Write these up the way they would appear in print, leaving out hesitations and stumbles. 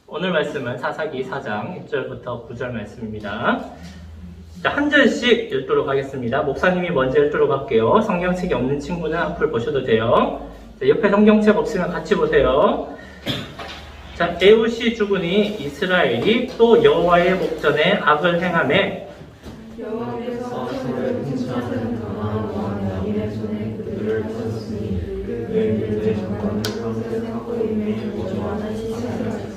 오늘 말씀은 사사기 4장 1절부터 9절 말씀입니다. 자, 한 절씩 읽도록 하겠습니다. 목사님이 먼저 읽도록 할게요. 성경책이 없는 친구는 앞을 보셔도 돼요. 자, 옆에 성경책 없으면 같이 보세요. 자, 에훗이 죽으니 이스라엘이 또 여호와의 목전에 악을 행하매 여호와께서 그들을 훔쳐든 강한 왕 야빈의 손에 그들을 쳤으니 그들의 정권을 평생 쌓고 임해 무주하는 시세를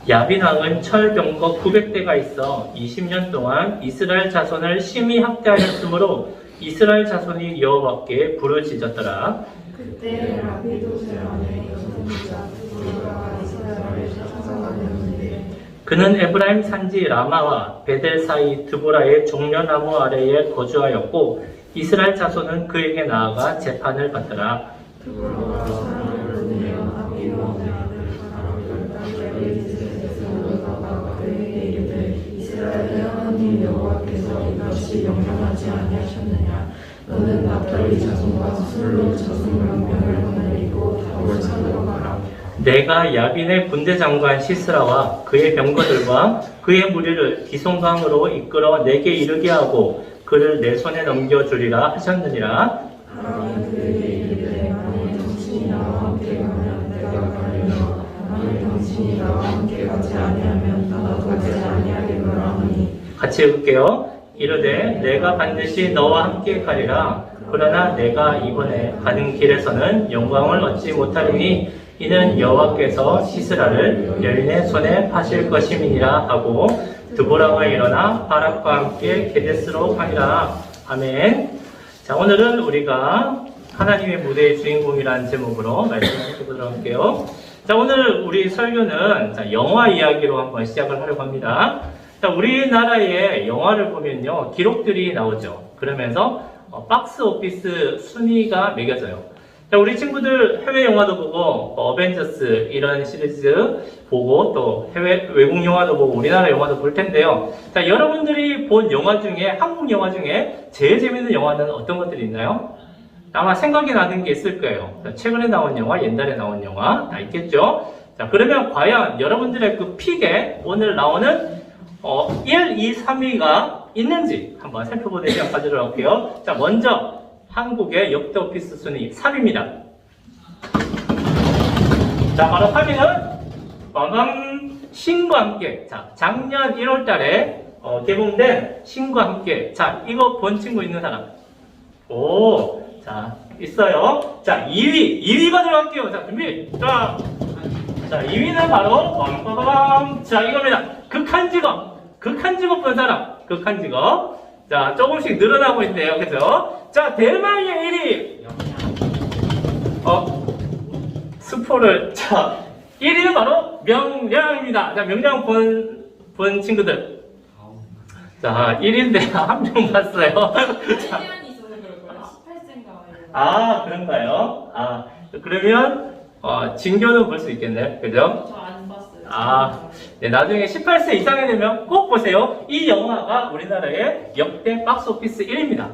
야빈 왕은 철병거 900대가 있어 20년 동안 이스라엘 자손을 심히 학대하였으므로 이스라엘 자손이 여호와께 부르짖었더라. 그때 라비도셀 안에 여성자 두루가 이스라엘에 찾아가는데 그는 에브라임 산지 라마와 베델 사이 드보라의 종려나무 아래에 거주하였고 이스라엘 자손은 그에게 나아가 재판을 받더라. 두루가 사람을 보내어 아비노의 아들 바람을 땅에 그에게 이르되 이스라엘의 하나님 여호와께서 이같이 명령하지 아니하셨느냐. 너는 납달리 자손과 술로 저승명령을 거느리고 답을 찾으러 가라. 내가 야빈의 군대 장관 시스라와 그의 병거들과 그의 무리를 기송강으로 이끌어 내게 이르게 하고 그를 내 손에 넘겨주리라 하셨느니라. 하나님 그에게 이르되 만일 당신이 나와 함께 가면 내가 가리라. 만일 당신이 나와 함께 가지 아니하면 나도 가지 아니하리라 하니. 같이 읽을게요. 이르되 내가 반드시 너와 함께 가리라. 그러나 내가 이번에 가는 길에서는 영광을 얻지 못하리니 이는 여호와께서 시스라를 여인의 손에 파실 것임이니라 하고 드보라가 일어나 바락과 함께 게데스로 가니라. 아멘. 자, 오늘은 우리가 하나님의 무대의 주인공이라는 제목으로 말씀을 해보도록 할게요. 자, 오늘 우리 설교는 영화 이야기로 한번 시작을 하려고 합니다. 자, 우리나라의 영화를 보면요, 기록들이 나오죠. 그러면서 박스 오피스 순위가 매겨져요. 자, 우리 친구들 해외 영화도 보고, 어벤져스 이런 시리즈 보고, 또 해외 외국 영화도 보고, 우리나라 영화도 볼 텐데요. 자, 여러분들이 본 영화 중에, 한국 영화 중에 제일 재밌는 영화는 어떤 것들이 있나요? 아마 생각이 나는 게 있을 거예요. 자, 최근에 나온 영화, 옛날에 나온 영화 다 있겠죠? 자, 그러면 과연 여러분들의 그 픽에 오늘 나오는 1, 2, 3위가 있는지 한번 살펴보는 시간 가지도록 할게요. 자, 먼저 한국의 역대 오피스 순위 3위입니다. 자, 바로 3위는 빠밤 신과 함께. 자, 작년 1월 달에 개봉된 신과 함께. 자, 이거 본 친구 있는 사람? 오, 자, 있어요. 자, 2위 가도록 할게요. 자, 준비. 자, 2위는 바로 빠밤. 자, 이겁니다. 극한 직업 본 사람. 극한 직업. 자, 조금씩 늘어나고 있네요. 그죠? 자, 대망의 1위. 스포를. 자, 1위는 바로 명량입니다. 자, 명량 본 친구들. 자, 1위인데 한 명 봤어요. 자, 시간이 있어서 그럴 거예요. 18세인가. 아, 그런가요? 아, 그러면 진교는 볼 수 있겠네요. 그죠? 저 안 봤어요. 아, 네, 나중에 18세 이상이 되면 꼭 보세요. 이 영화가 우리나라의 역대 박스 오피스 1위입니다.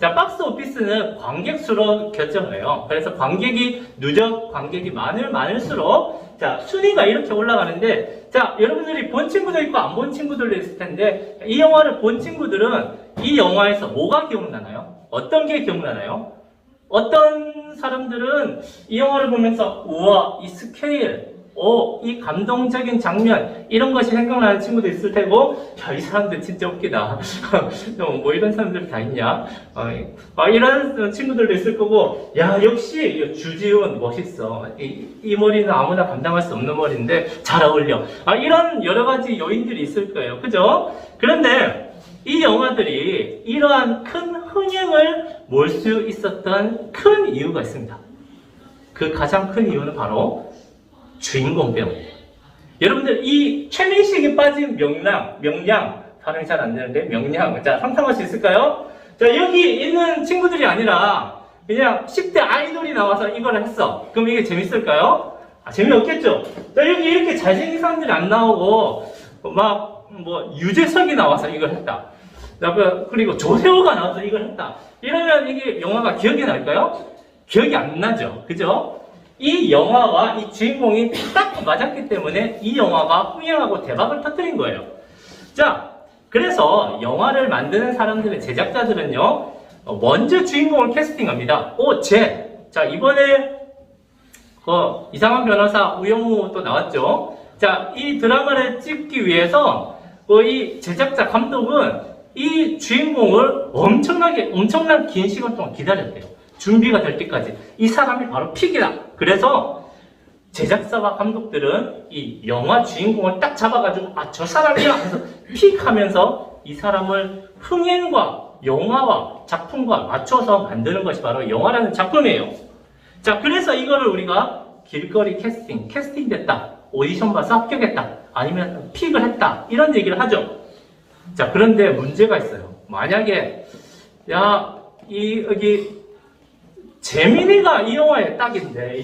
자, 박스 오피스는 관객 수로 결정을 해요. 그래서 관객이 많을수록, 자, 순위가 이렇게 올라가는데, 자, 여러분들이 본 친구도 있고 안 본 친구들도 있을 텐데, 이 영화를 본 친구들은 이 영화에서 뭐가 기억나나요? 어떤 게 기억나나요? 어떤 사람들은 이 영화를 보면서, 우와, 이 스케일, 이 감동적인 장면, 이런 것이 생각나는 친구도 있을 테고, 야, 이 사람들 진짜 웃기다. 뭐 이런 사람들 다 있냐? 이런 친구들도 있을 거고, 야, 역시 주지훈 멋있어. 이 머리는 아무나 감당할 수 없는 머리인데 잘 어울려. 이런 여러 가지 요인들이 있을 거예요. 그죠? 그런데 이 영화들이 이러한 큰 흥행을 몰 수 있었던 큰 이유가 있습니다. 그 가장 큰 이유는 바로 주인공 배우. 여러분들 이 최민식이 빠진 명량 발음이 잘 안 되는데 명량. 자, 상상할 수 있을까요? 자, 여기 있는 친구들이 아니라 그냥 10대 아이돌이 나와서 이걸 했어. 그럼 이게 재밌을까요? 재미없겠죠? 자, 여기 이렇게 잘생긴 사람들이 안 나오고 유재석이 나와서 이걸 했다. 그리고 조세호가 나와서 이걸 했다. 이러면 이게 영화가 기억이 날까요? 기억이 안 나죠. 그죠? 이 영화와 이 주인공이 딱 맞았기 때문에 이 영화가 흥행하고 대박을 터뜨린 거예요. 자, 그래서 영화를 만드는 사람들의 제작자들은요, 먼저 주인공을 캐스팅합니다. 자, 이번에 이상한 변호사 우영우 또 나왔죠. 자, 이 드라마를 찍기 위해서 이 제작자 감독은 이 주인공을 엄청난 긴 시간 동안 기다렸대요. 준비가 될 때까지. 이 사람이 바로 픽이다. 그래서 제작사와 감독들은 이 영화 주인공을 딱 잡아가지고 저 사람이야 해서 픽하면서 이 사람을 흥행과 영화와 작품과 맞춰서 만드는 것이 바로 영화라는 작품이에요. 자, 그래서 이거를 우리가 길거리 캐스팅 됐다, 오디션 봐서 합격했다, 아니면 픽을 했다, 이런 얘기를 하죠. 자, 그런데 문제가 있어요. 만약에 여기 재민이가 이 영화의 딱인데,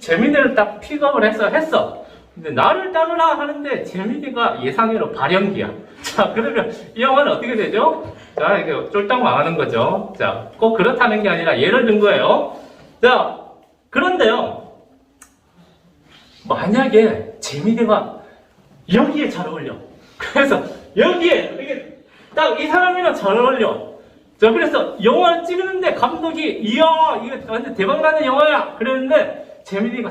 재민이를 딱 픽업을 했어. 근데 나를 따르라 하는데 재민이가 예상외로 발연기야. 자, 그러면 이 영화는 어떻게 되죠? 자, 이게 쫄딱 망하는 거죠. 자, 꼭 그렇다는 게 아니라 예를 든 거예요. 자, 그런데요, 만약에 재민이가 여기에 잘 어울려. 그래서 여기에 이게 딱 이 사람이랑 잘 어울려. 자, 그래서 영화를 찍는데 감독이 이야 이거 완전 대박나는 영화야 그랬는데 재민이가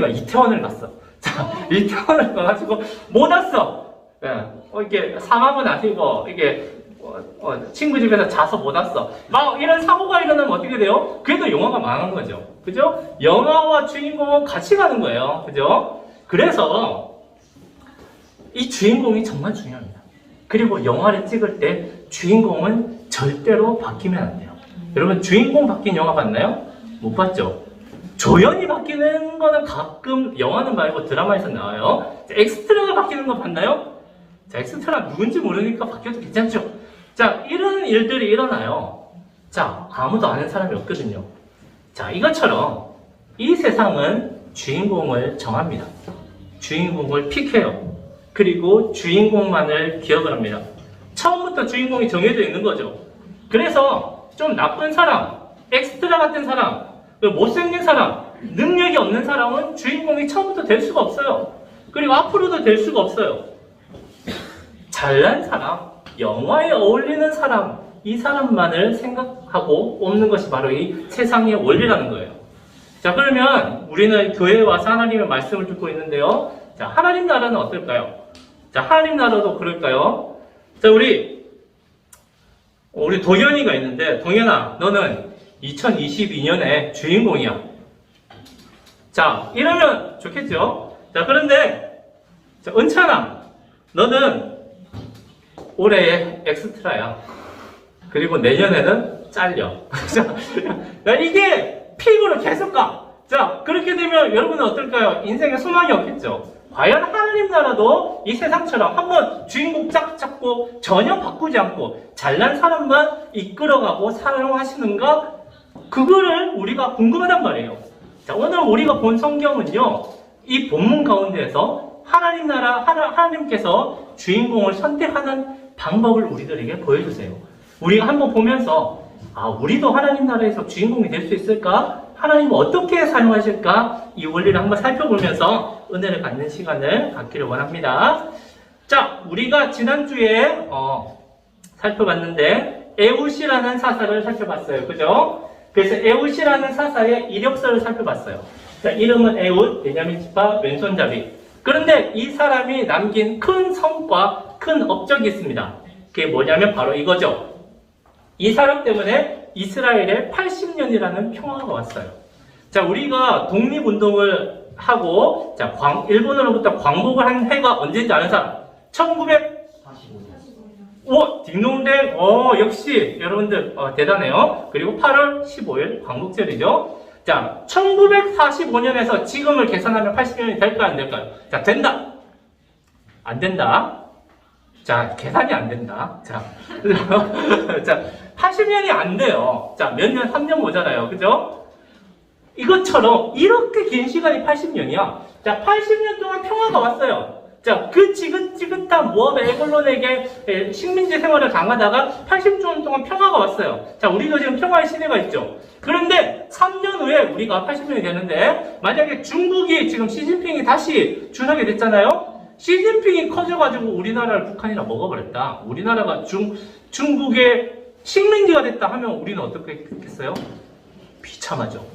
이태원을 갔어. 자, 이태원을 가가지고 못 왔어. 이게 사망은 아니고 이게 친구 집에서 자서 못 왔어. 막 이런 사고가 일어나면 어떻게 돼요? 그래도 영화가 망한 거죠. 그죠? 영화와 주인공은 같이 가는 거예요. 그죠? 그래서 이 주인공이 정말 중요합니다. 그리고 영화를 찍을 때 주인공은 절대로 바뀌면 안 돼요. 여러분, 주인공 바뀐 영화 봤나요? 못 봤죠? 조연이 바뀌는 거는 가끔 영화는 말고 드라마에서 나와요. 자, 엑스트라가 바뀌는 거 봤나요? 자, 엑스트라 누군지 모르니까 바뀌어도 괜찮죠? 자, 이런 일들이 일어나요. 자, 아무도 아는 사람이 없거든요. 자, 이것처럼 이 세상은 주인공을 정합니다. 주인공을 픽해요. 그리고 주인공만을 기억을 합니다. 처음부터 주인공이 정해져 있는 거죠. 그래서 좀 나쁜 사람, 엑스트라 같은 사람, 못생긴 사람, 능력이 없는 사람은 주인공이 처음부터 될 수가 없어요. 그리고 앞으로도 될 수가 없어요. 잘난 사람, 영화에 어울리는 사람, 이 사람만을 생각하고 뽑는 것이 바로 이 세상의 원리라는 거예요. 자, 그러면 우리는 교회에 와서 하나님의 말씀을 듣고 있는데요. 자, 하나님 나라는 어떨까요? 자, 하나님 나라도 그럴까요? 자, 우리 동현이가 있는데, 동현아, 너는 2022년의 주인공이야. 자, 이러면 좋겠죠? 자, 그런데, 자, 은찬아, 너는 올해의 엑스트라야. 그리고 내년에는 잘려. 자, 이게 픽으로 계속 가. 자, 그렇게 되면 여러분은 어떨까요? 인생에 소망이 없겠죠? 과연 하나님 나라도 이 세상처럼 한번 주인공 짝 잡고 전혀 바꾸지 않고 잘난 사람만 이끌어가고 사용하시는가? 그거를 우리가 궁금하단 말이에요. 자, 오늘 우리가 본 성경은요, 이 본문 가운데에서 하나님 나라, 하나님께서 주인공을 선택하는 방법을 우리들에게 보여주세요. 우리가 한번 보면서, 우리도 하나님 나라에서 주인공이 될 수 있을까? 하나님은 어떻게 사용하실까? 이 원리를 한번 살펴보면서 은혜를 갖는 시간을 갖기를 원합니다. 자, 우리가 지난주에 살펴봤는데 에웃이라는 사사를 살펴봤어요. 그죠? 그래서 에웃이라는 사사의 이력서를 살펴봤어요. 자, 이름은 에웃, 베냐민 지파 왼손잡이. 그런데 이 사람이 남긴 큰 성과, 큰 업적이 있습니다. 그게 뭐냐면 바로 이거죠. 이 사람 때문에 이스라엘에 80년이라는 평화가 왔어요. 자, 우리가 독립운동을 하고, 자, 일본으로부터 광복을 한 해가 언제인지 아는 사람? 1945년. 딩동댕. 역시 여러분들 대단해요. 그리고 8월 15일 광복절이죠. 자, 1945년에서 지금을 계산하면 80년이 될까요? 안 될까요? 자, 된다. 안 된다. 자, 계산이 안 된다. 자, 80년이 안 돼요. 자, 몇 년, 3년 모자라요. 그죠? 이것처럼 이렇게 긴 시간이 80년이야. 자, 80년 동안 평화가 왔어요. 자, 그 지긋지긋한 모압 에글론에게 식민지 생활을 당하다가 80년 동안 평화가 왔어요. 자, 우리도 지금 평화의 시대가 있죠. 그런데 3년 후에 우리가 80년이 되는데 만약에 중국이 지금 시진핑이 다시 주석이 됐잖아요. 시진핑이 커져가지고 우리나라를 북한이랑 먹어버렸다. 우리나라가 중국의 식민지가 됐다 하면 우리는 어떻게 했겠어요? 비참하죠.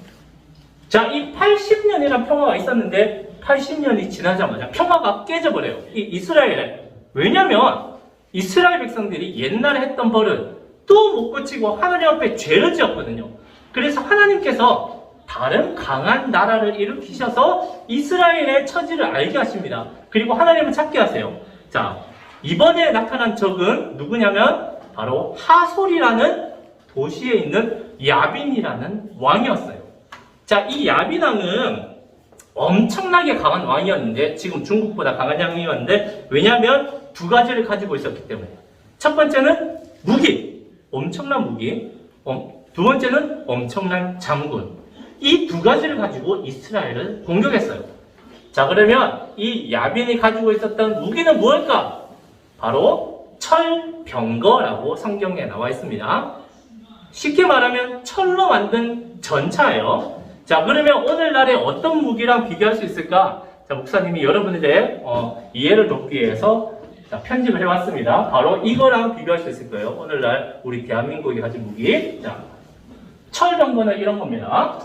자, 이 80년이란 평화가 있었는데 80년이 지나자마자 평화가 깨져버려요. 이 이스라엘에. 왜냐면 이스라엘 백성들이 옛날에 했던 벌을 또 못 고치고 하나님 앞에 죄를 지었거든요. 그래서 하나님께서 다른 강한 나라를 일으키셔서 이스라엘의 처지를 알게 하십니다. 그리고 하나님을 찾게 하세요. 자, 이번에 나타난 적은 누구냐면 바로 하솔이라는 도시에 있는 야빈이라는 왕이었어요. 자, 이 야빈 왕은 엄청나게 강한 왕이었는데 지금 중국보다 강한 왕이었는데 왜냐하면 두 가지를 가지고 있었기 때문에 첫 번째는 무기, 엄청난 무기, 두 번째는 엄청난 장군. 이 두 가지를 가지고 이스라엘을 공격했어요. 자, 그러면 이 야빈이 가지고 있었던 무기는 무엇일까? 바로 철병거라고 성경에 나와 있습니다. 쉽게 말하면 철로 만든 전차예요. 자, 그러면 오늘날에 어떤 무기랑 비교할 수 있을까? 자, 목사님이 여러분들의 이해를 돕기 위해서 편집을 해왔습니다. 바로 이거랑 비교할 수 있을 거예요. 오늘날 우리 대한민국이 가진 무기. 자, 철병거는 이런 겁니다.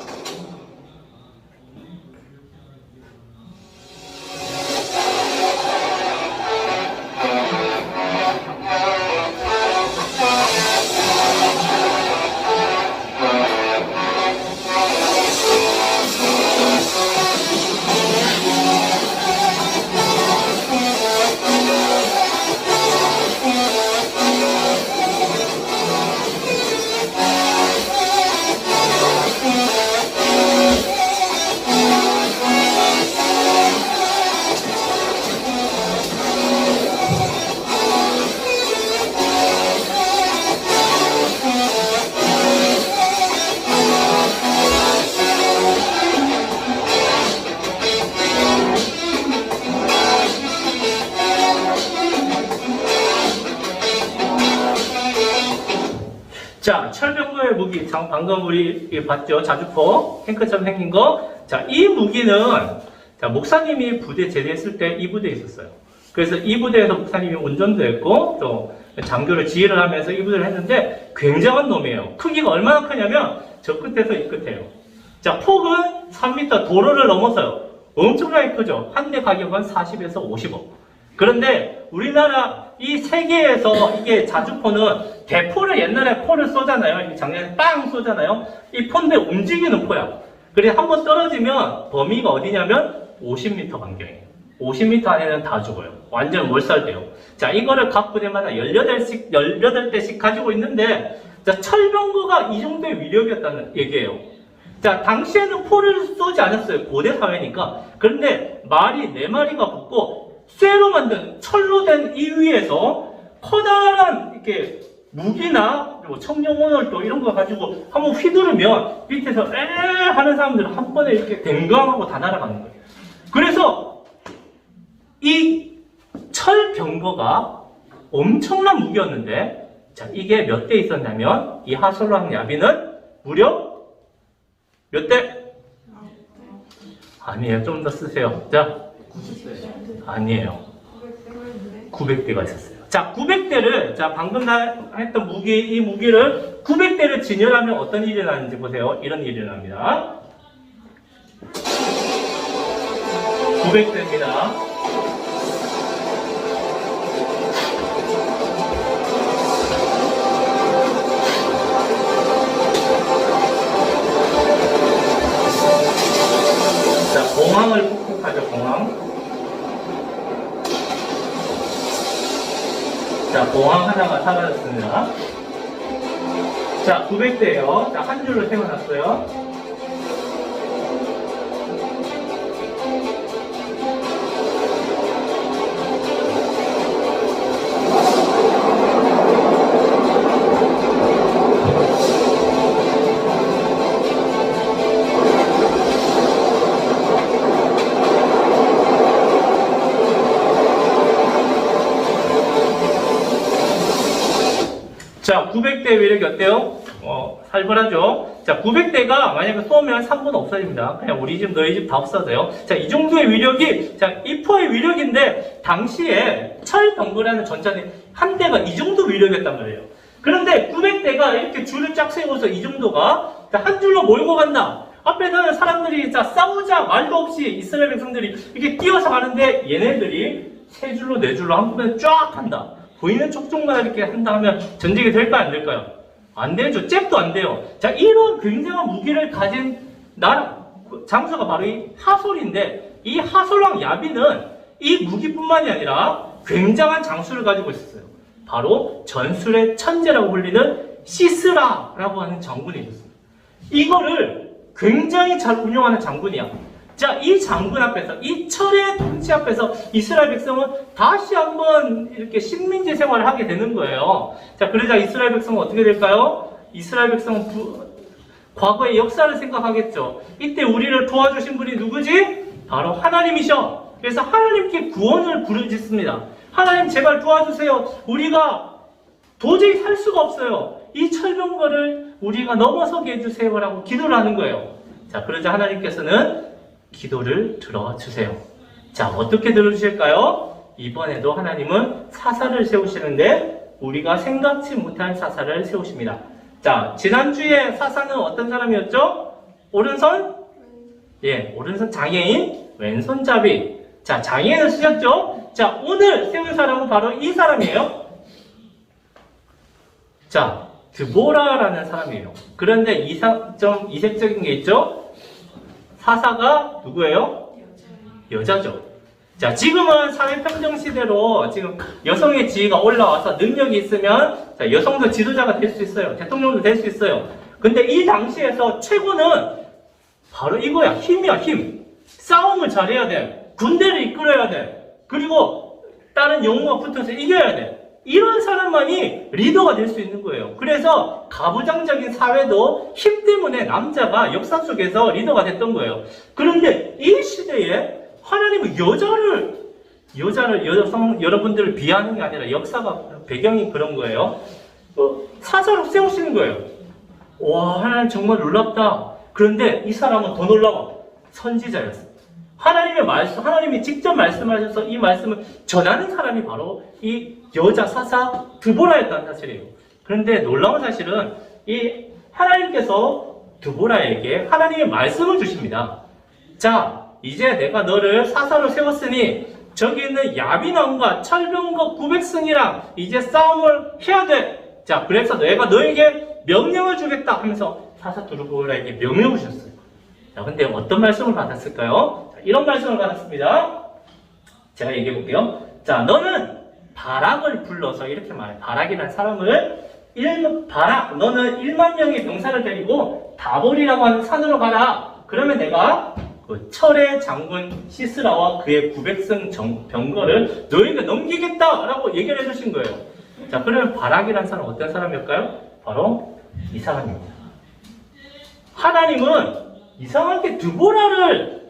자, 철병거의 무기, 방금 우리 봤죠? 자주포, 탱크처럼 생긴 거. 자, 이 무기는, 자, 목사님이 부대 제대했을 때 이 부대에 있었어요. 그래서 이 부대에서 목사님이 운전도 했고, 또 장교를 지휘를 하면서 이 부대를 했는데, 굉장한 놈이에요. 크기가 얼마나 크냐면, 저 끝에서 이 끝에요. 자, 폭은 3m, 도로를 넘어서요. 엄청나게 크죠? 한 대 가격은 40에서 50억. 그런데 우리나라 이 세계에서 이게 자주포는 대포를 옛날에 포를 쏘잖아요. 작년에 빵 쏘잖아요. 이 포인데 움직이는 포야. 그래 한번 떨어지면 범위가 어디냐면 50m 반경이에요. 50m 안에는 다 죽어요. 완전 몰살돼요. 자, 이거를 각 부대마다 18대씩 가지고 있는데, 자, 철병거가 이 정도의 위력이었다는 얘기예요. 자, 당시에는 포를 쏘지 않았어요. 고대 사회니까. 그런데 말이 4마리가 붙고 쇠로 만든 철로 된 이 위에서 커다란 이렇게 무기나 그리고 청룡오늘 또 이런 거 가지고 한번 휘두르면 밑에서 에 하는 사람들은 한 번에 이렇게 댕강하고 다 날아가는 거예요. 그래서 이 철병거가 엄청난 무기였는데, 자, 이게 몇 대 있었냐면 이 하솔랑 야비는 무려 몇 대? 아니에요. 좀 더 쓰세요. 자, 아니에요. 900대가 있었어요. 자, 900대를, 자, 방금 했던 무기, 이 무기를 900대를 진열하면 어떤 일이 나는지 보세요. 이런 일이 납니다. 900대입니다. 자, 공항을 폭격하죠, 공항. 자, 공항 하나가 사라졌습니다. 자, 900대예요. 자, 한 줄로 세워놨어요. 자, 900대 위력이 어때요? 살벌하죠? 자, 900대가 만약에 쏘면 3분 없어집니다. 그냥 우리 집, 너희 집 다 없어져요. 자, 이 정도의 위력이, 자, 이포의 위력인데, 당시에 철병거라는 전차는 한 대가 이 정도 위력이었단 말이에요. 그런데 900대가 이렇게 줄을 쫙 세워서 이 정도가 한 줄로 몰고 간다. 앞에서는 사람들이 자, 싸우자 말도 없이 이스라엘 백성들이 이렇게 뛰어서 가는데 얘네들이 세 줄로 네 줄로 한꺼번에 쫙 한다. 보이는 촉종만 이렇게 한다 하면 전쟁이 될까요? 안 될까요? 안 되죠. 잽도 안 돼요. 자, 이런 굉장한 무기를 가진 나라, 장소가 바로 이 하솔인데, 이 하솔왕 야빈은 이 무기뿐만이 아니라 굉장한 장수를 가지고 있었어요. 바로 전술의 천재라고 불리는 시스라라고 하는 장군이 있었습니다. 이거를 굉장히 잘 운영하는 장군이야. 자, 이 장군 앞에서, 이 철의 통치 앞에서 이스라엘 백성은 다시 한번 이렇게 식민지 생활을 하게 되는 거예요. 자, 그러자 이스라엘 백성은 어떻게 될까요? 이스라엘 백성은 과거의 역사를 생각하겠죠. 이때 우리를 도와주신 분이 누구지? 바로 하나님이셔. 그래서 하나님께 구원을 부르짖습니다. 하나님 제발 도와주세요. 우리가 도저히 살 수가 없어요. 이 철병거를 우리가 넘어서게 해주세요라고 기도를 하는 거예요. 자, 그러자 하나님께서는 기도를 들어주세요. 자, 어떻게 들어주실까요? 이번에도 하나님은 사사를 세우시는데 우리가 생각지 못한 사사를 세우십니다. 자, 지난주에 사사는 어떤 사람이었죠? 오른손? 예, 오른손 장애인, 왼손잡이. 자, 장애인을 쓰셨죠? 자, 오늘 세운 사람은 바로 이 사람이에요. 자, 드보라라는 사람이에요. 그런데 좀 이색적인 게 있죠? 사사가 누구예요? 여자죠. 자, 지금은 사회평등 시대로 지금 여성의 지위가 올라와서 능력이 있으면 자, 여성도 지도자가 될 수 있어요. 대통령도 될 수 있어요. 근데 이 당시에서 최고는 바로 이거야. 힘이야, 힘. 싸움을 잘해야 돼. 군대를 이끌어야 돼. 그리고 다른 영웅과 붙어서 이겨야 돼. 이런 사람만이 리더가 될 수 있는 거예요. 그래서 가부장적인 사회도 힘 때문에 남자가 역사 속에서 리더가 됐던 거예요. 그런데 이 시대에 하나님은 여러분들을 비하하는 게 아니라 역사가 배경이 그런 거예요. 사사로 세우시는 거예요. 와, 하나님 정말 놀랍다. 그런데 이 사람은 더 놀라워. 선지자였어. 하나님의 말씀, 하나님이 직접 말씀하셔서 이 말씀을 전하는 사람이 바로 이 여자 사사 드보라였다는 사실이에요. 그런데 놀라운 사실은 이 하나님께서 드보라에게 하나님의 말씀을 주십니다. 자, 이제 내가 너를 사사로 세웠으니 저기 있는 야빈왕과 철병거 900승이랑 이제 싸움을 해야 돼. 자, 그래서 내가 너에게 명령을 주겠다 하면서 사사 드보라에게 명령을 주셨어요. 자, 근데 어떤 말씀을 받았을까요? 자, 이런 말씀을 받았습니다. 제가 얘기해 볼게요. 자, 너는 바락을 불러서 이렇게 말해. 바락이라는 사람을 바락, 너는 1만 명의 병사를 데리고 다볼이라고 하는 산으로 가라. 그러면 내가 그 철의 장군 시스라와 그의 900승 병거를 너에게 넘기겠다라고 얘기를 해주신 거예요. 자, 그러면 바락이라는 사람은 어떤 사람일까요? 바로 이 사람입니다. 하나님은 이상하게 드보라를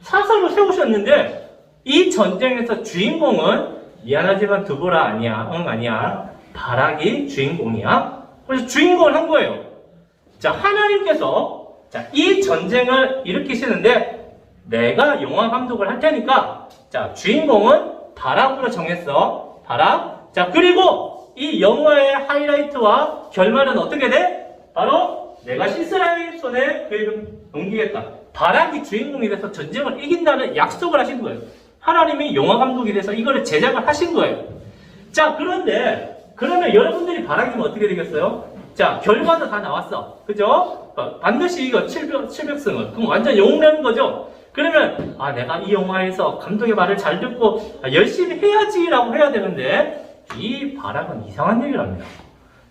사사로 세우셨는데 이 전쟁에서 주인공은 미안하지만 드보라 아니야. 아니야. 바락이 주인공이야. 그래서 주인공을 한 거예요. 자, 하나님께서 자, 이 전쟁을 일으키시는데 내가 영화 감독을 할 테니까 자, 주인공은 바락으로 정했어. 바락. 자, 그리고 이 영화의 하이라이트와 결말은 어떻게 돼? 바로 내가 시스라의 손에 그를 넘기겠다. 바락이 주인공이 돼서 전쟁을 이긴다는 약속을 하신 거예요. 하나님이 영화 감독이 돼서 이거를 제작을 하신 거예요. 자, 그런데 그러면 여러분들이 바라기면 어떻게 되겠어요? 자, 결과도 다 나왔어. 그죠? 반드시 이거 700승을. 그럼 완전 영웅이라는 거죠? 그러면 내가 이 영화에서 감독의 말을 잘 듣고 열심히 해야지라고 해야 되는데 이 바락은 이상한 얘기를 합니다.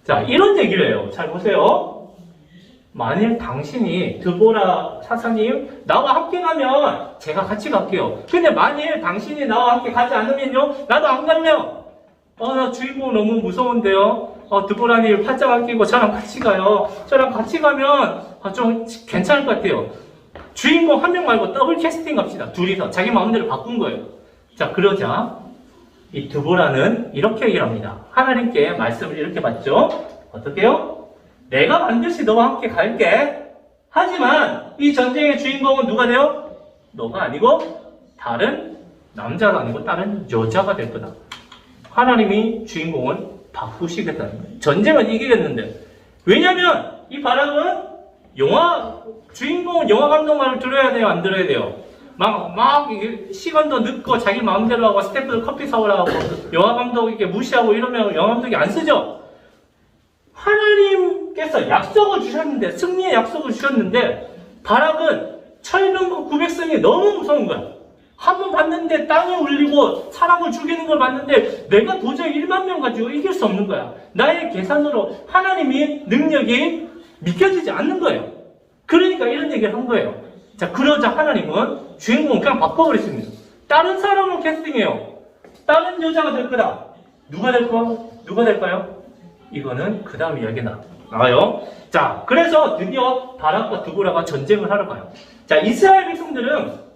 자, 이런 얘기를 해요. 잘 보세요. 만일 당신이 드보라 사사님 나와 함께 가면 제가 같이 갈게요. 근데 만일 당신이 나와 함께 가지 않으면요, 나도 안 갈래요. 나 주인공 너무 무서운데요. 드보라님 팔짱 끼고 저랑 같이 가요. 저랑 같이 가면 좀 괜찮을 것 같아요. 주인공 한 명 말고 더블 캐스팅 합시다. 둘이서 자기 마음대로 바꾼 거예요. 자, 그러자 이 드보라는 이렇게 얘기를 합니다. 하나님께 말씀을 이렇게 받죠. 어떻게요? 내가 반드시 너와 함께 갈게. 하지만 이 전쟁의 주인공은 누가 돼요? 너가 아니고 다른 남자가 아니고 다른 여자가 될 거다. 하나님이 주인공을 바꾸시겠다는 거예요. 전쟁은 이기겠는데. 왜냐면 이 바락은 주인공은 영화 감독 말을 들어야 돼요? 안 들어야 돼요? 막 시간도 늦고 자기 마음대로 하고 스태프들 커피 사오라고 영화 감독에게 무시하고 이러면 영화 감독이 안 쓰죠? 하나님께서 약속을 주셨는데, 승리의 약속을 주셨는데, 바락은 철병거 900성이 너무 무서운 거야. 한 번 봤는데 땅이 울리고 사람을 죽이는 걸 봤는데 내가 도저히 1만 명 가지고 이길 수 없는 거야. 나의 계산으로 하나님이 능력이 믿겨지지 않는 거예요. 그러니까 이런 얘기를 한 거예요. 자, 그러자 하나님은 주인공을 그냥 바꿔버렸습니다. 다른 사람을 캐스팅해요. 다른 여자가 될 거다. 누가 될 거야? 누가 될까요? 이거는 그 다음 이야기 나와요. 자, 그래서 드디어 바락과 드보라가 전쟁을 하러 가요. 자, 이스라엘 백성들은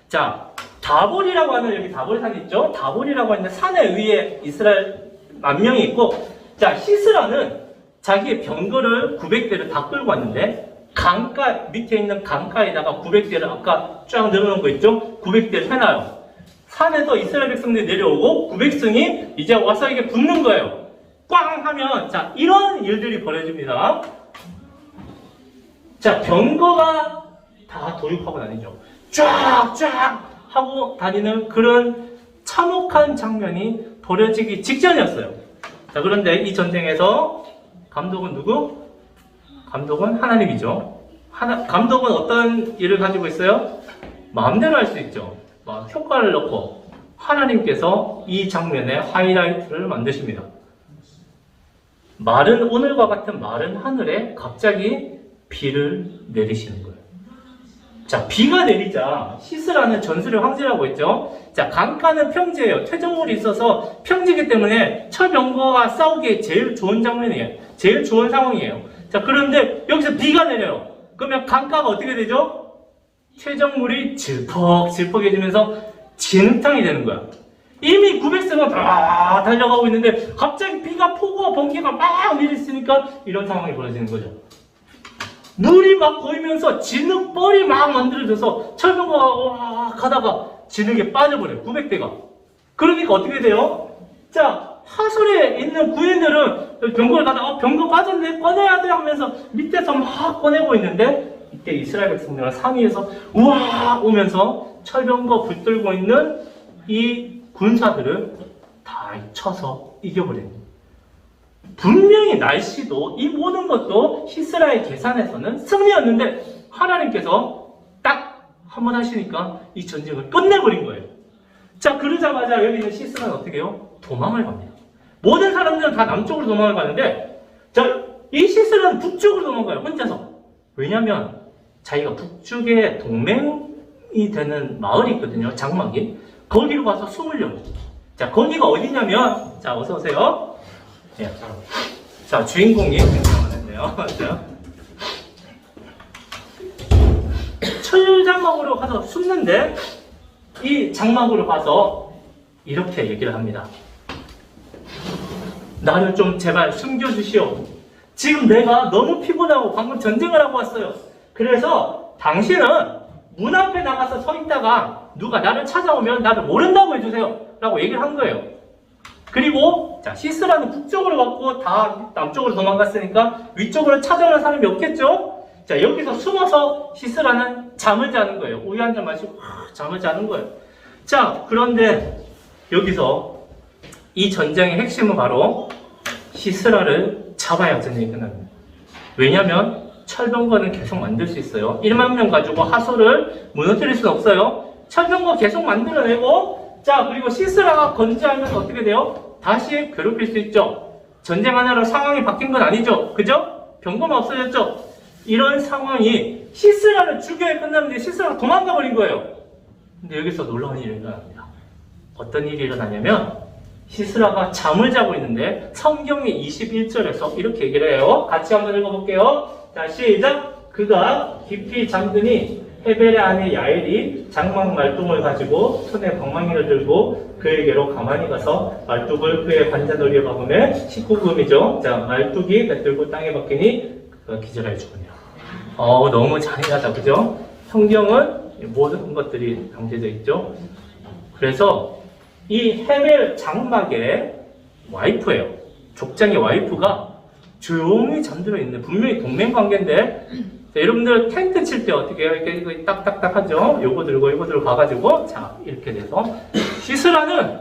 자, 다볼이라고 하는 여기 다볼산 있죠? 다볼이라고 하는 산에 위에 이스라엘 만명이 있고, 자, 시스라는 자기의 병거를 900대를 다 끌고 왔는데, 강가, 밑에 있는 강가에다가 900대를 아까 쫙 늘어놓은 거 있죠? 900대를 해놔요. 산에서 이스라엘 백성들이 내려오고 900성이 이제 와서 이게 붙는 거예요. 꽝 하면, 자, 이런 일들이 벌어집니다. 자, 병거가 다 도륙하고 다니죠. 쫙쫙 하고 다니는 그런 참혹한 장면이 벌어지기 직전이었어요. 자, 그런데 이 전쟁에서 감독은 누구? 감독은 하나님이죠. 감독은 어떤 일을 가지고 있어요? 마음대로 할 수 있죠. 막 효과를 넣고 하나님께서 이 장면의 하이라이트를 만드십니다. 오늘과 같은 마른 하늘에 갑자기 비를 내리시는 거예요. 자, 비가 내리자 시스라는 전술의 황제라고 했죠. 자, 강가는 평지예요. 퇴적물이 있어서 평지이기 때문에 철병거가 싸우기에 제일 좋은 장면이에요. 제일 좋은 상황이에요. 자, 그런데 여기서 비가 내려요. 그러면 강가가 어떻게 되죠? 퇴적물이 질퍽질퍽해지면서 진흙탕이 되는 거야. 이미 900성은 다 달려가고 있는데 갑자기 비가 폭우와 번개가 막 내리으니까 이런 상황이 벌어지는 거죠. 물이 막 고이면서 진흙벌이 막 만들어져서 철병거가 와 가다가 진흙에 빠져버려요. 900대가. 그러니까 어떻게 돼요? 자, 하솔에 있는 구인들은 병거를 가다가 병거 빠졌네, 꺼내야 돼 하면서 밑에서 막 꺼내고 있는데 이때 이스라엘 백성들은 산 위에서 우와 오면서 철병거 붙들고 있는 이 군사들을 다 쳐서 이겨버립니다. 분명히 날씨도 이 모든 것도 히스라의 계산에서는 승리였는데 하나님께서 딱 한 번 하시니까 이 전쟁을 끝내버린 거예요. 자, 그러자마자 여기 있는 시스라는 어떻게 해요? 도망을 갑니다. 모든 사람들은 다 남쪽으로 도망을 가는데 자, 이 시스라는 북쪽으로 도망가요. 혼자서. 왜냐면 자기가 북쪽에 동맹이 되는 마을이 있거든요. 장막이. 거기로 가서 숨으려고. 자, 거기가 어디냐면 자, 어서 오세요. 예. 자, 주인공이 나왔는데요. 자, 철장막으로 가서 숨는데 이 장막으로 가서 이렇게 얘기를 합니다. 나를 좀 제발 숨겨주시오. 지금 내가 너무 피곤하고 방금 전쟁을 하고 왔어요. 그래서 당신은 문 앞에 나가서 서 있다가 누가 나를 찾아오면 나를 모른다고 해주세요. 라고 얘기를 한 거예요. 그리고 자, 시스라는 북쪽으로 갔고 다 남쪽으로 도망갔으니까 위쪽으로 찾아오는 사람이 없겠죠? 자, 여기서 숨어서 시스라는 잠을 자는 거예요. 우유 한 잔 마시고 잠을 자는 거예요. 자, 그런데 여기서 이 전쟁의 핵심은 바로 시스라를 잡아야 전쟁이 끝납니다. 왜냐면 철병거는 계속 만들 수 있어요. 1만 명 가지고 하솔을 무너뜨릴 수는 없어요. 철병거 계속 만들어내고 자, 그리고 시스라가 건재하면 어떻게 돼요? 다시 괴롭힐 수 있죠. 전쟁 하나로 상황이 바뀐 건 아니죠. 그죠? 병거만 없어졌죠. 이런 상황이 시스라를 죽여야 끝났는데 시스라가 도망가 버린 거예요. 근데 여기서 놀라운 일이 일어납니다. 어떤 일이 일어나냐면 시스라가 잠을 자고 있는데 성경의 21절에서 이렇게 얘기를 해요. 같이 한번 읽어볼게요. 자, 시작. 그가 깊이 잠드니 헤벨의 아내 야엘이 장막 말뚝을 가지고 손에 방망이를 들고 그에게로 가만히 가서 말뚝을 그의 관자놀이에 박으면 19금이죠. 자, 말뚝이 배들고 땅에 박히니 그가 기절하여 죽으니라. 너무 잔인하다, 그죠? 성경은 모든 것들이 담겨져 있죠. 그래서 이 헤벨 장막의 와이프예요. 족장의 와이프가 조용히 잠들어 있는, 분명히 동맹 관계인데, 자, 여러분들 텐트 칠 때 어떻게 해요? 이렇게 딱딱딱 하죠? 요거 들고 가가지고, 자, 이렇게 돼서. 시스라는,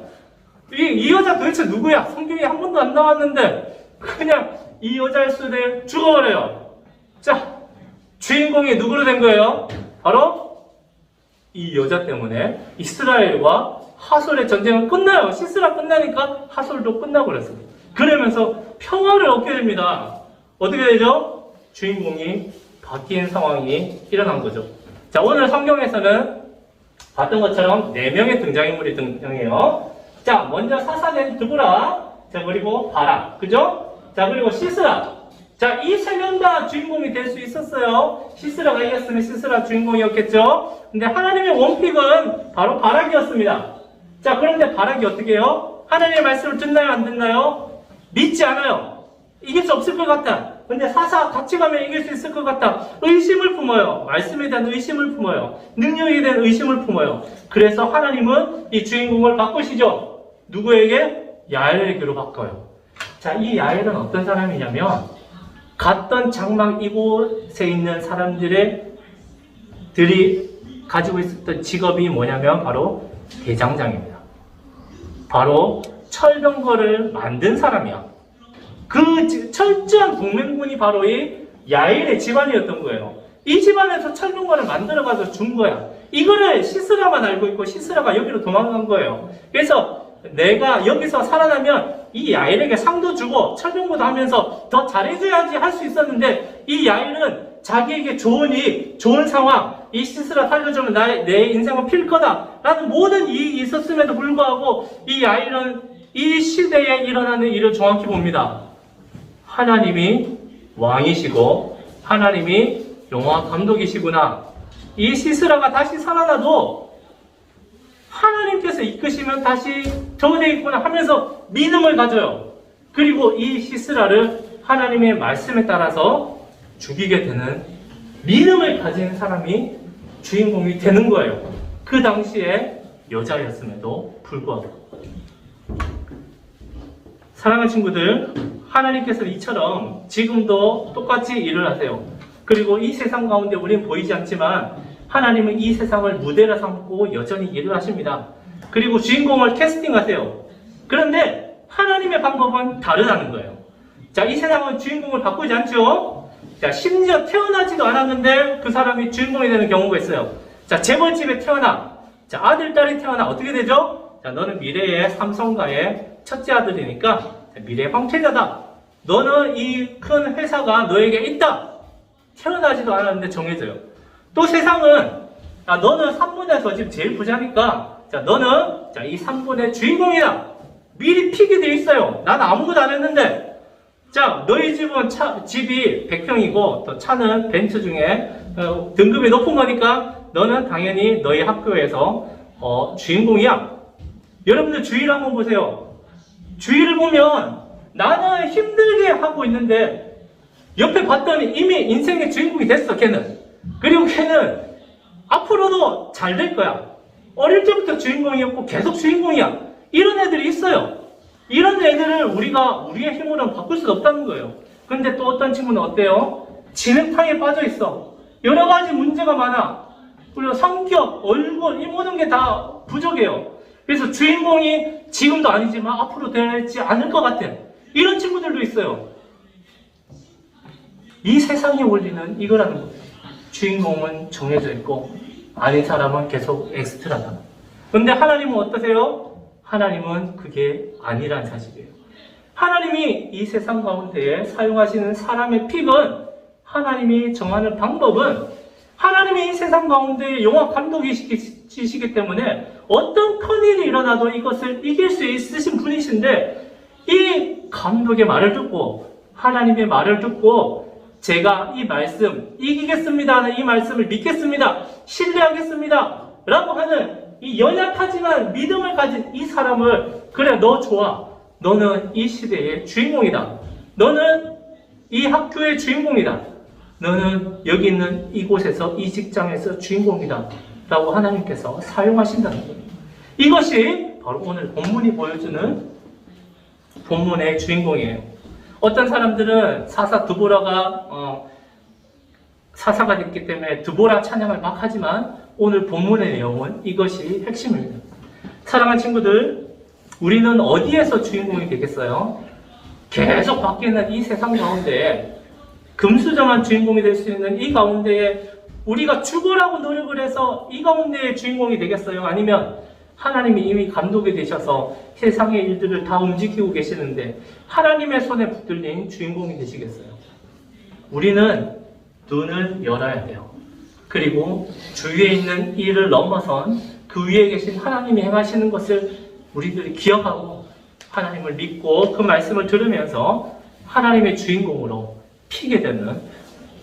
이 여자 도대체 누구야? 성경에 한 번도 안 나왔는데, 그냥 이 여자의 수레에 죽어버려요. 자, 주인공이 누구로 된 거예요? 바로 이 여자 때문에 이스라엘과 하솔의 전쟁은 끝나요. 시스라 끝나니까 하솔도 끝나버렸어요. 그러면서 평화를 얻게 됩니다. 어떻게 되죠? 주인공이 바뀐 상황이 일어난 거죠. 자, 오늘 성경에서는 봤던 것처럼 4명의 등장인물이 등장해요. 자, 먼저 사사된 드보라, 자, 그리고 바락, 그죠? 자, 그리고 시스라. 자, 이 3명 다 주인공이 될 수 있었어요. 시스라가 이겼으면 시스라 주인공이었겠죠? 근데 하나님의 원픽은 바로 바락이었습니다. 자, 그런데 바락이 어떻게 해요? 하나님의 말씀을 듣나요, 안 듣나요? 믿지 않아요. 이길 수 없을 것 같다. 근데 사사 같이 가면 이길 수 있을 것 같다. 의심을 품어요. 말씀에 대한 의심을 품어요. 능력에 대한 의심을 품어요. 그래서 하나님은 이 주인공을 바꾸시죠. 누구에게? 야엘에게로 바꿔요. 자, 이 야엘은 어떤 사람이냐면 갔던 장막 이곳에 있는 사람들이 가지고 있었던 직업이 뭐냐면 바로 대장장입니다. 바로 철병거를 만든 사람이야. 그 철저한 동맹군이 바로 이 야엘의 집안이었던 거예요. 이 집안에서 철병거를 만들어가서 준 거야. 이거를 시스라만 알고 있고 시스라가 여기로 도망간 거예요. 그래서 내가 여기서 살아나면 이 야엘에게 상도 주고 철병거도 하면서 더 잘해줘야지 할 수 있었는데 이 야엘은 자기에게 좋은 이익, 좋은 상황, 이 시스라 살려주면 내 인생은 필 거다 라는 모든 이익이 있었음에도 불구하고 이 야엘은 이 시대에 일어나는 일을 정확히 봅니다. 하나님이 왕이시고 하나님이 영화 감독이시구나. 이 시스라가 다시 살아나도 하나님께서 이끄시면 다시 되겠구나 하면서 믿음을 가져요. 그리고 이 시스라를 하나님의 말씀에 따라서 죽이게 되는 믿음을 가진 사람이 주인공이 되는 거예요. 그 당시에 여자였음에도 불구하고. 사랑하는 친구들, 하나님께서는 이처럼 지금도 똑같이 일을 하세요. 그리고 이 세상 가운데 우리는 보이지 않지만 하나님은 이 세상을 무대로 삼고 여전히 일을 하십니다. 그리고 주인공을 캐스팅하세요. 그런데 하나님의 방법은 다르다는 거예요. 자, 이 세상은 주인공을 바꾸지 않죠? 자, 심지어 태어나지도 않았는데 그 사람이 주인공이 되는 경우가 있어요. 자, 재벌집에 태어나. 자, 아들, 딸이 태어나. 어떻게 되죠? 자, 너는 미래의 삼성가의 첫째 아들이니까 미래의 황태자다. 너는 이 큰 회사가 너에게 있다. 태어나지도 않았는데 정해져요. 또 세상은 너는 3분에서 지금 제일 부자니까 자, 너는 자, 이 3분의 주인공이다. 미리 픽이 돼 있어요. 난 아무것도 안 했는데 자, 너희 집은 집이 100평이고 또 차는 벤츠 중에 등급이 높은 거니까 너는 당연히 너희 학교에서 주인공이야. 여러분들 주위를 한번 보세요. 주위를 보면 나는 힘들게 하고 있는데 옆에 봤더니 이미 인생의 주인공이 됐어, 걔는. 그리고 걔는 앞으로도 잘 될 거야. 어릴 때부터 주인공이었고 계속 주인공이야. 이런 애들이 있어요. 이런 애들을 우리가 우리의 힘으로는 바꿀 수 없다는 거예요. 근데 또 어떤 친구는 어때요? 진흙탕에 빠져 있어. 여러 가지 문제가 많아. 그리고 성격, 얼굴, 이 모든 게 다 부족해요. 그래서 주인공이 지금도 아니지만 앞으로 되지 않을 것 같아. 이런 친구들도 있어요. 이 세상의 원리는 이거라는 거예요. 주인공은 정해져 있고 아닌 사람은 계속 엑스트라다. 근데 하나님은 어떠세요? 하나님은 그게 아니란 사실이에요. 하나님이 이 세상 가운데에 사용하시는 사람의 픽은 하나님이 정하는 방법은 하나님이 이 세상 가운데 영화 감독이시기 때문에 어떤 큰 일이 일어나도 이것을 이길 수 있으신 분이신데 이 감독의 말을 듣고 하나님의 말을 듣고 제가 이 말씀, 이기겠습니다 하는 이 말씀을 믿겠습니다, 신뢰하겠습니다 라고 하는 이 연약하지만 믿음을 가진 이 사람을, 그래 너 좋아, 너는 이 시대의 주인공이다, 너는 이 학교의 주인공이다, 너는 여기 있는 이곳에서 이 직장에서 주인공이다 라고 하나님께서 사용하신다는 거예요. 이것이 바로 오늘 본문이 보여주는 본문의 주인공이에요. 어떤 사람들은 사사 드보라가 사사가 됐기 때문에 드보라 찬양을 막 하지만 오늘 본문의 내용은 이것이 핵심입니다. 사랑하는 친구들, 우리는 어디에서 주인공이 되겠어요? 계속 바뀌는 이 세상 가운데 금수저만 주인공이 될 수 있는 이 가운데에 우리가 죽으라고 노력을 해서 이 가운데의 주인공이 되겠어요? 아니면 하나님이 이미 감독이 되셔서 세상의 일들을 다 움직이고 계시는데 하나님의 손에 붙들린 주인공이 되시겠어요? 우리는 눈을 열어야 돼요. 그리고 주위에 있는 일을 넘어선 그 위에 계신 하나님이 행하시는 것을 우리들이 기억하고 하나님을 믿고 그 말씀을 들으면서 하나님의 주인공으로 피게 되는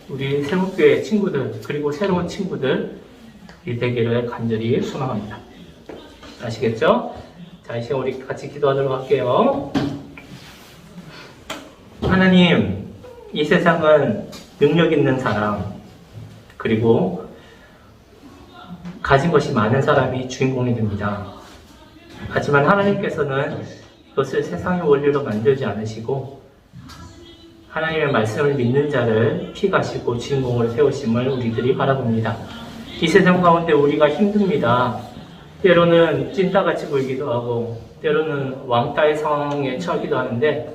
우리 세목교회 친구들, 그리고 새로운 친구들 이 되기를 간절히 소망합니다. 아시겠죠? 자, 이제 우리 같이 기도하도록 할게요. 하나님, 이 세상은 능력 있는 사람, 그리고 가진 것이 많은 사람이 주인공이 됩니다. 하지만 하나님께서는 이것을 세상의 원리로 만들지 않으시고 하나님의 말씀을 믿는 자를 픽하시고 주인공을 세우심을 우리들이 바라봅니다. 이 세상 가운데 우리가 힘듭니다. 때로는 찐따같이 보이기도 하고 때로는 왕따의 상황에 처하기도 하는데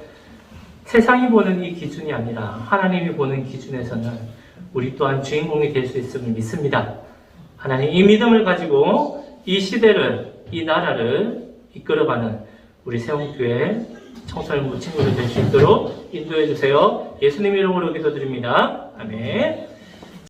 세상이 보는 이 기준이 아니라 하나님이 보는 기준에서는 우리 또한 주인공이 될 수 있음을 믿습니다. 하나님, 이 믿음을 가지고 이 시대를, 이 나라를 이끌어가는 우리 세움교회 청소년부 친구들 될 수 있도록 인도해 주세요. 예수님 이름으로 기도드립니다. 아멘.